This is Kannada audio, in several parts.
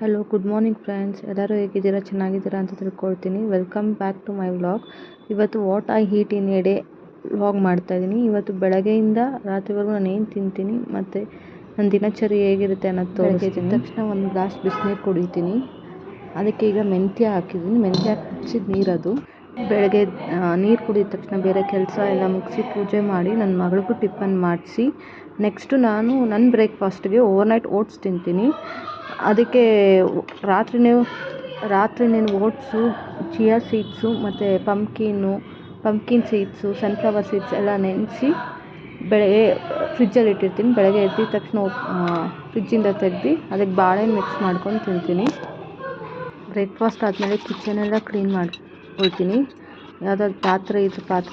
Hello, good morning friends. ಎಲ್ಲರೂ ಹೇಗಿದ್ದೀರಾ? ಚೆನ್ನಾಗಿದ್ದೀರಾ ಅಂತ ತಿಳ್ಕೊಳ್ತೀನಿ. Welcome back to my vlog. ಇವತ್ತು what I eat in a day vlog ಮಾಡ್ತಾಯಿದ್ದೀನಿ. ಇವತ್ತು ಬೆಳಗ್ಗೆಯಿಂದ ರಾತ್ರಿವರೆಗೂ ನಾನು ಏನು ತಿಂತೀನಿ ಮತ್ತು ನನ್ನ ದಿನಚರಿ ಹೇಗಿರುತ್ತೆ ಅನ್ನೋದು ತೋರಿಸ್ತೀನಿ. ತಕ್ಷಣ ಒಂದು ಗ್ಲಾಸ್ ಬಿಸಿನೀರು ಕುಡಿತೀನಿ. ಅದಕ್ಕೆ ಈಗ ಮೆಂತ್ಯ ಹಾಕಿದ್ದೀನಿ. ಮೆಂತ್ಯ ಹಾಕಿಸಿದ ನೀರದು. ಬೆಳಗ್ಗೆ ನೀರು ಕುಡಿದ ತಕ್ಷಣ ಬೇರೆ ಕೆಲಸ ಎಲ್ಲ ಮುಗಿಸಿ ಪೂಜೆ ಮಾಡಿ ನನ್ನ ಮಗಳಿಗೂ ಟಿಫನ್ ಮಾಡಿಸಿ ನೆಕ್ಸ್ಟು ನಾನು ನನ್ನ ಬ್ರೇಕ್ಫಾಸ್ಟ್ಗೆ ಓವರ್ನೈಟ್ ಓಟ್ಸ್ ತಿಂತೀನಿ. ಅದಕ್ಕೆ ರಾತ್ರಿ ಓಟ್ಸು, ಚಿಯಾ ಸೀಡ್ಸು ಮತ್ತು ಪಂಪ್ಕಿನ್ ಸೀಡ್ಸು, ಸನ್ಫ್ಲವರ್ ಸೀಡ್ಸ್ ಎಲ್ಲ ನೆನೆಸಿ ಬೆಳಗ್ಗೆ ಫ್ರಿಜ್ಜಲ್ಲಿ ಇಟ್ಟಿರ್ತೀನಿ. ಬೆಳಗ್ಗೆ ಎದ್ದಿದ ತಕ್ಷಣ ಫ್ರಿಜ್ಜಿಂದ ತೆಗೆದು ಅದಕ್ಕೆ ಬಾಳೆಹಣ್ಣು ಮಿಕ್ಸ್ ಮಾಡ್ಕೊಂಡು ತಿಂತೀನಿ. ಬ್ರೇಕ್ಫಾಸ್ಟ್ ಆದಮೇಲೆ ಕಿಚನೆಲ್ಲ ಕ್ಲೀನ್ ಮಾಡ್ಕೊಳ್ತೀನಿ. ಯಾವುದಾದ್ರು ಪಾತ್ರೆ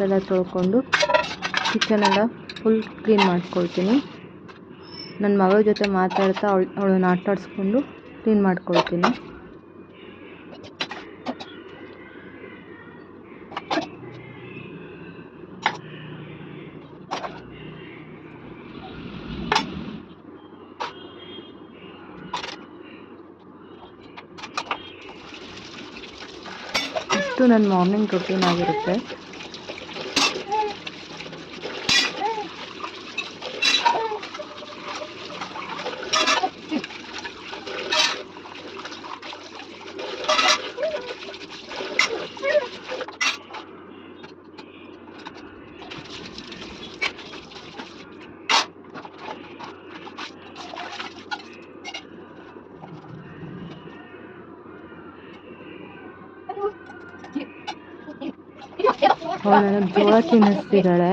ಎಲ್ಲ ತೊಳ್ಕೊಂಡು ಕಿಚನೆಲ್ಲ ಫುಲ್ ಕ್ಲೀನ್ ಮಾಡ್ಕೊಳ್ತೀನಿ. ನನ್ನ ಮಗಳ ಜೊತೆ ಮಾತಾಡ್ತಾ ಅವಳನ್ನ ಆಟಾಡಿಸ್ಕೊಂಡು ಕ್ಲೀನ್ ಮಾಡ್ಕೊಳ್ತೀನಿ. ಇಷ್ಟು ನನ್ನ ಮಾರ್ನಿಂಗ್ ರೊಟೀನ್ ಆಗಿರುತ್ತೆ. ಅವಳು ನನಗೆ ಜೋಳ ತಿನ್ನಿಸ್ತಿದ್ದಾಳೆ.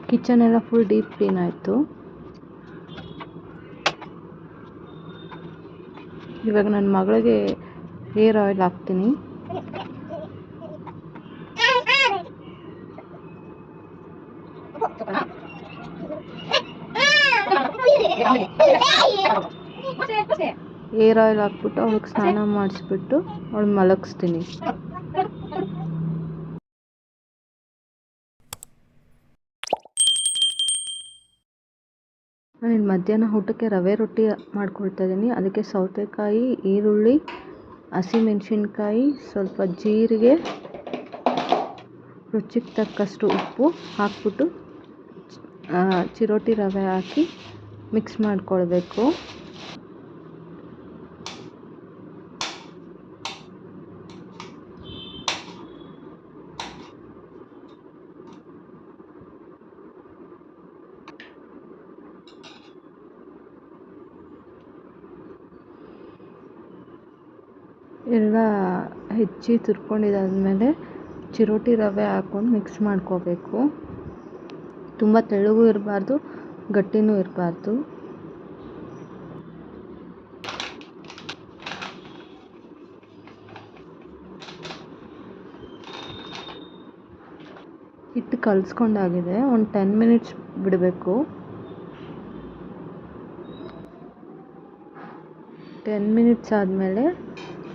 ಕಿಚನ್ ಎಲ್ಲ ಫುಲ್ ಡೀಪ್ ಕ್ಲೀನ್ ಆಯಿತು. ಇವಾಗ ನನ್ನ ಮಗಳಿಗೆ ಹೇರ್ ಆಯಿಲ್ ಹಾಕ್ತೀನಿ. ಹೇರ್ ಆಯಿಲ್ ಹಾಕ್ಬಿಟ್ಟು ಅವಳಿಗೆ ಸ್ನಾನ ಮಾಡಿಸ್ಬಿಟ್ಟು ಅವಳು ಮಲಗಿಸ್ತೀನಿ. ನಾನು ಮಧ್ಯಾಹ್ನ ಊಟಕ್ಕೆ ರವೆ ರೊಟ್ಟಿ ಮಾಡ್ಕೊಳ್ತಾ ಇದ್ದೀನಿ. ಅದಕ್ಕೆ ಸೌತೆಕಾಯಿ, ಈರುಳ್ಳಿ, ಹಸಿಮೆಣಸಿನ್ಕಾಯಿ, ಸ್ವಲ್ಪ ಜೀರಿಗೆ, ರುಚಿಗೆ ತಕ್ಕಷ್ಟು ಉಪ್ಪು ಹಾಕ್ಬಿಟ್ಟು ಚಿರೋಟಿ ರವೆ ಹಾಕಿ ಮಿಕ್ಸ್ ಮಾಡ್ಕೊಳ್ಬೇಕು. ಎಲ್ಲ ಹೆಚ್ಚಿ ತುರ್ಕೊಂಡಿದ್ದಾದಮೇಲೆ ಚಿರೋಟಿ ರವೆ ಹಾಕ್ಕೊಂಡು ಮಿಕ್ಸ್ ಮಾಡ್ಕೋಬೇಕು. ತುಂಬ ತೆಳ್ಳಗೂ ಇರಬಾರ್ದು, ಗಟ್ಟಿನೂ ಇರಬಾರ್ದು. ಹಿಟ್ಟು ಕಲಿಸ್ಕೊಂಡಾಗಿದೆ. ಒಂದು 10 ಮಿನಿಟ್ಸ್ ಬಿಡಬೇಕು. 10 ಮಿನಿಟ್ಸ್ ಆದಮೇಲೆ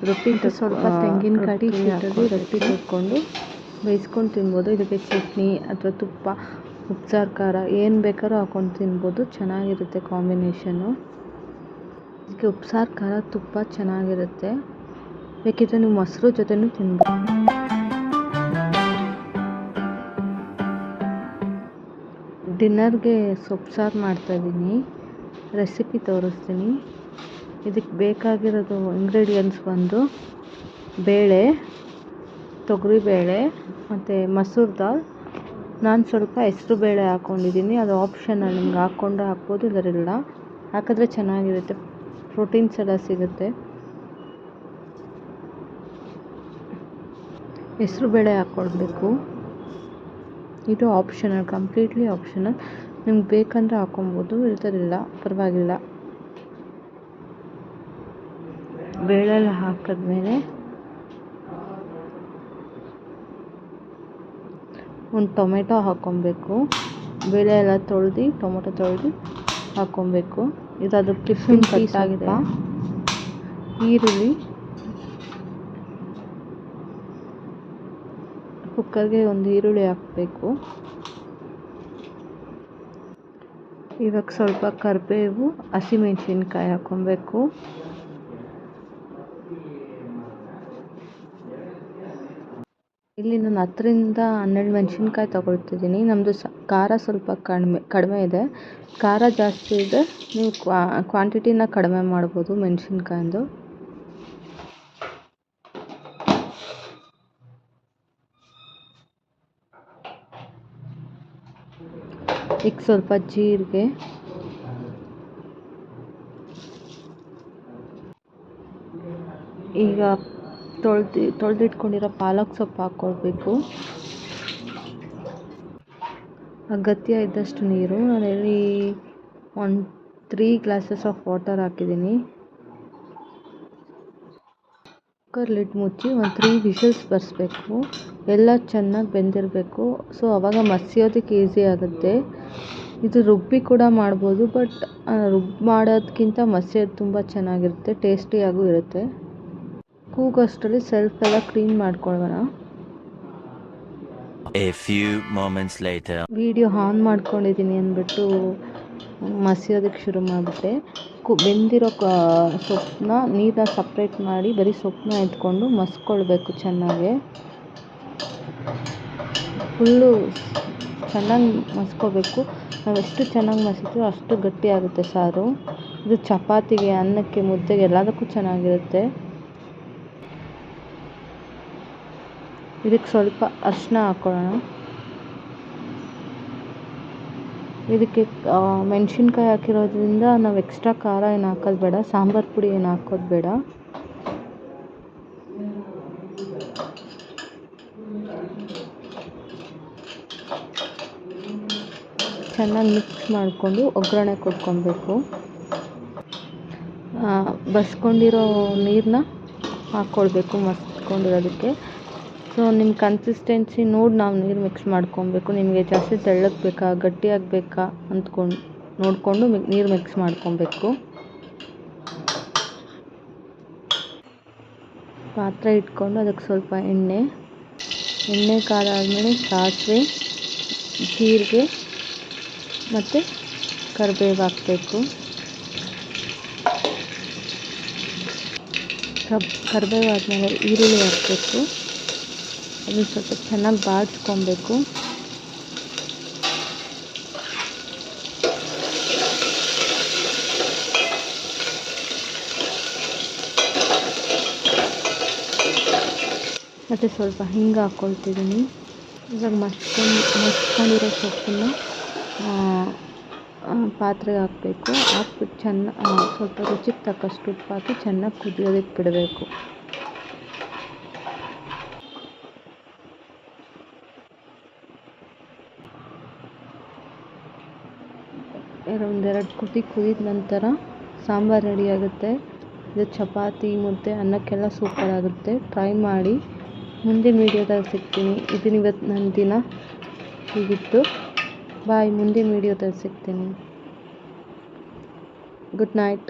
ರೊಟ್ಟಿ ಸ್ವಲ್ಪ ತೆಂಗಿನಕಾಯಿ ಹಿಟ್ಟಲ್ಲಿ ರೊಟ್ಟಿ ತೊಟ್ಕೊಂಡು ಬೇಯಿಸ್ಕೊಂಡು ತಿನ್ಬೋದು. ಇದಕ್ಕೆ ಚಟ್ನಿ ಅಥವಾ ತುಪ್ಪ, ಉಪ್ಸಾರು, ಖಾರ ಏನು ಬೇಕಾದ್ರೂ ಹಾಕ್ಕೊಂಡು ತಿನ್ಬೋದು. ಚೆನ್ನಾಗಿರುತ್ತೆ ಕಾಂಬಿನೇಷನ್ನು. ಇದಕ್ಕೆ ಉಪ್ಸಾರು ಖಾರ ತುಪ್ಪ ಚೆನ್ನಾಗಿರುತ್ತೆ. ಬೇಕಿದ್ರೆ ನೀವು ಮೊಸರು ಜೊತೆನೂ ತಿನ್ಬೋದು. ಡಿನ್ನರ್ಗೆ ಸೊಪ್ಪು ಸಾರು ಮಾಡ್ತಾಯಿದ್ದೀನಿ. ರೆಸಿಪಿ ತೋರಿಸ್ತೀನಿ. ಇದಕ್ಕೆ ಬೇಕಾಗಿರೋದು ಇಂಗ್ರೀಡಿಯೆಂಟ್ಸ್ ಬಂದು ಬೇಳೆ, ತೊಗರಿಬೇಳೆ ಮತ್ತು ಮಸೂರ್ ದಾಲ್. ನಾನು ಸ್ವಲ್ಪ ಹೆಸರು ಬೇಳೆ ಹಾಕ್ಕೊಂಡಿದ್ದೀನಿ. ಅದು ಆಪ್ಷನಲ್, ನಿಮ್ಗೆ ಹಾಕ್ಕೊಂಡ್ರೆ ಹಾಕ್ಬೋದು, ಇಲ್ಲರಿಲ್ಲ. ಹಾಕಿದ್ರೆ ಚೆನ್ನಾಗಿರುತ್ತೆ, ಪ್ರೋಟೀನ್ಸ್ ಎಲ್ಲ ಸಿಗುತ್ತೆ. ಹೆಸರು ಬೇಳೆ ಹಾಕ್ಕೊಳ್ಬೇಕು. ಇದು ಆಪ್ಷನಲ್, ಕಂಪ್ಲೀಟ್ಲಿ ಆಪ್ಷನಲ್. ನಿಮ್ಗೆ ಬೇಕಂದರೆ ಹಾಕ್ಕೊಬೋದು, ಇಲ್ದಿರಲಿಲ್ಲ ಪರವಾಗಿಲ್ಲ. ಬೇಳೆ ಎಲ್ಲ ಹಾಕಿದ್ಮೇಲೆ ಒಂದು ಟೊಮೆಟೊ ಹಾಕ್ಕೊಬೇಕು. ಬೇಳೆ ಎಲ್ಲ ತೊಳೆದು ಟೊಮೆಟೊ ತೊಳೆದು ಹಾಕ್ಕೊಬೇಕು. ಇದು ಅದು ಟಿಫಿನ್ ಕಟ್ ಆಗಿದೆ. ಈರುಳ್ಳಿ, ಕುಕ್ಕರ್ಗೆ ಒಂದು ಈರುಳ್ಳಿ ಹಾಕಬೇಕು. ಇವಾಗ ಸ್ವಲ್ಪ ಕರಿಬೇವು, ಹಸಿಮೆಣಸಿನ್ಕಾಯಿ ಹಾಕ್ಕೊಬೇಕು. ಇಲ್ಲಿ ನಾನು 10ರಿಂದ 12 ಮೆಣಸಿನ್ಕಾಯಿ ತೊಗೊಳ್ತಿದ್ದೀನಿ. ನಮ್ಮದು ಖಾರ ಸ್ವಲ್ಪ ಕಡಿಮೆ ಇದೆ. ಖಾರ ಜಾಸ್ತಿ ಇದೆ, ನೀವು ಕ್ವಾಂಟಿಟಿನ ಕಡಿಮೆ ಮಾಡ್ಬೋದು ಮೆಣಸಿನ್ಕಾಯಿಂದು. ಈಗ ಸ್ವಲ್ಪ ಜೀರಿಗೆ, ಈಗ ತೊಳೆದಿಟ್ಕೊಂಡಿರೋ ಪಾಲಕ್ ಸೊಪ್ಪು ಹಾಕ್ಕೊಳ್ಬೇಕು. ಅಗತ್ಯ ಇದ್ದಷ್ಟು ನೀರು. ನಾನಿಲ್ಲಿ 3 ಗ್ಲಾಸಸ್ ಆಫ್ ವಾಟರ್ ಹಾಕಿದ್ದೀನಿ. ಕುಕ್ಕರ್ ಲಿಡ್ ಮುಚ್ಚಿ ಒಂದು 3 ವಿಷಲ್ಸ್ ಬರಿಸ್ಬೇಕು. ಎಲ್ಲ ಚೆನ್ನಾಗಿ ಬೆಂದಿರಬೇಕು. ಸೊ ಆವಾಗ ಮಸಿಯೋದಕ್ಕೆ ಈಸಿ ಆಗುತ್ತೆ. ಇದು ರುಬ್ಬಿ ಕೂಡ ಮಾಡ್ಬೋದು, ಬಟ್ ಮಾಡೋದಕ್ಕಿಂತ ಮಸಿಯೋದು ತುಂಬ ಚೆನ್ನಾಗಿರುತ್ತೆ, ಟೇಸ್ಟಿಯಾಗೂ ಇರುತ್ತೆ. ಕೂಗೋಷ್ಟರಲ್ಲಿ ಸೆಲ್ಫ್ ಎಲ್ಲ ಕ್ಲೀನ್ ಮಾಡ್ಕೊಳ್ಳೋಣ. ವಿಡಿಯೋ ಆನ್ ಮಾಡ್ಕೊಂಡಿದ್ದೀನಿ ಅಂದ್ಬಿಟ್ಟು ಮಸಿಯೋದಕ್ಕೆ ಶುರು ಮಾಡಿಬಿಟ್ಟೆ. ಬೆಂದಿರೋ ಸೊಪ್ಪನ್ನ ನೀರನ್ನ ಸಪ್ರೇಟ್ ಮಾಡಿ ಬರೀ ಸೊಪ್ಪನ್ನ ಎತ್ಕೊಂಡು ಮಸ್ಕೊಳ್ಬೇಕು ಚೆನ್ನಾಗಿ. ಫುಲ್ಲು ಚೆನ್ನಾಗಿ ಮಸ್ಕೋಬೇಕು. ನಾವು ಎಷ್ಟು ಚೆನ್ನಾಗಿ ಮಸಿತೀವೋ ಅಷ್ಟು ಗಟ್ಟಿಯಾಗುತ್ತೆ ಸಾರು. ಇದು ಚಪಾತಿಗೆ, ಅನ್ನಕ್ಕೆ, ಮುದ್ದೆಗೆ ಎಲ್ಲದಕ್ಕೂ ಚೆನ್ನಾಗಿರುತ್ತೆ. ಇದಕ್ಕೆ ಸ್ವಲ್ಪ ಅರಿಶಿನ ಹಾಕ್ಕೊಳ್ಳೋಣ. ಇದಕ್ಕೆ ಮೆಣಸಿನ್ಕಾಯಿ ಹಾಕಿರೋದ್ರಿಂದ ನಾವು ಎಕ್ಸ್ಟ್ರಾ ಖಾರ ಏನು ಹಾಕೋದು ಬೇಡ, ಸಾಂಬಾರು ಪುಡಿ ಏನು ಹಾಕೋದು ಬೇಡ. ಚೆನ್ನಾಗಿ ಮಿಕ್ಸ್ ಮಾಡಿಕೊಂಡು ಒಗ್ಗರಣೆ ಕೊಟ್ಕೊಬೇಕು. ಬಸ್ಕೊಂಡಿರೋ ನೀರನ್ನ ಹಾಕ್ಕೊಳ್ಬೇಕು ಮಸ್ಕೊಂಡಿರೋದಕ್ಕೆ. ಸೊ ನಿಮ್ಮ ಕನ್ಸಿಸ್ಟೆನ್ಸಿ ನೋಡಿ ನಾವು ನೀರು ಮಿಕ್ಸ್ ಮಾಡ್ಕೊಬೇಕು. ನಿಮಗೆ ಜಾಸ್ತಿ ತೆಳ್ಳಗೆ ಬೇಕಾ, ಗಟ್ಟಿಯಾಗಬೇಕಾ ನೋಡಿಕೊಂಡು ನೀರು ಮಿಕ್ಸ್ ಮಾಡ್ಕೊಬೇಕು. ಪಾತ್ರೆ ಇಟ್ಕೊಂಡು ಅದಕ್ಕೆ ಸ್ವಲ್ಪ ಎಣ್ಣೆ ಕಾದಾದಮೇಲೆ ಸಾಸಿವೆ, ಜೀರಿಗೆ ಮತ್ತು ಕರಿಬೇವು ಹಾಕಬೇಕು. ಕರಿಬೇವು ಆದಮೇಲೆ ಈರುಳ್ಳಿ ಹಾಕಬೇಕು. ಅದನ್ನು ಸ್ವಲ್ಪ ಚೆನ್ನಾಗಿ ಬಾಡಿಸ್ಕೊಬೇಕು. ಮತ್ತು ಸ್ವಲ್ಪ ಹಿಂಗೆ ಹಾಕ್ಕೊಳ್ತಿದ್ದೀನಿ. ಇವಾಗ ಮಸ್ಕೊಂಡಿರೋ ಸೊಪ್ಪನ್ನು ಪಾತ್ರೆಗೆ ಹಾಕಬೇಕು. ಹಾಕ್ಬಿಟ್ಟು ಸ್ವಲ್ಪ ರುಚಿಗೆ ತಕ್ಕಷ್ಟು ಉಪ್ಪು ಹಾಕಿ ಚೆನ್ನಾಗಿ ಕುದಿಯೋದಕ್ಕೆ ಬಿಡಬೇಕು. ಒಂದೆರಡು ಕುದಿದ ನಂತರ ಸಾಂಬಾರು ರೆಡಿಯಾಗುತ್ತೆ. ಇದು ಚಪಾತಿ, ಮುದ್ದೆ, ಅನ್ನಕ್ಕೆಲ್ಲ ಸೂಪರ್ ಆಗುತ್ತೆ. ಟ್ರೈ ಮಾಡಿ. ಮುಂದಿನ ವೀಡಿಯೋದಲ್ಲಿ ಸಿಗ್ತೀನಿ. ಇವತ್ತು ನನ್ನ ದಿನ ಹೀಗಿತ್ತು. ಬಾಯ್. ಮುಂದಿನ ವೀಡಿಯೋದಲ್ಲಿ ಸಿಗ್ತೀನಿ. Good night.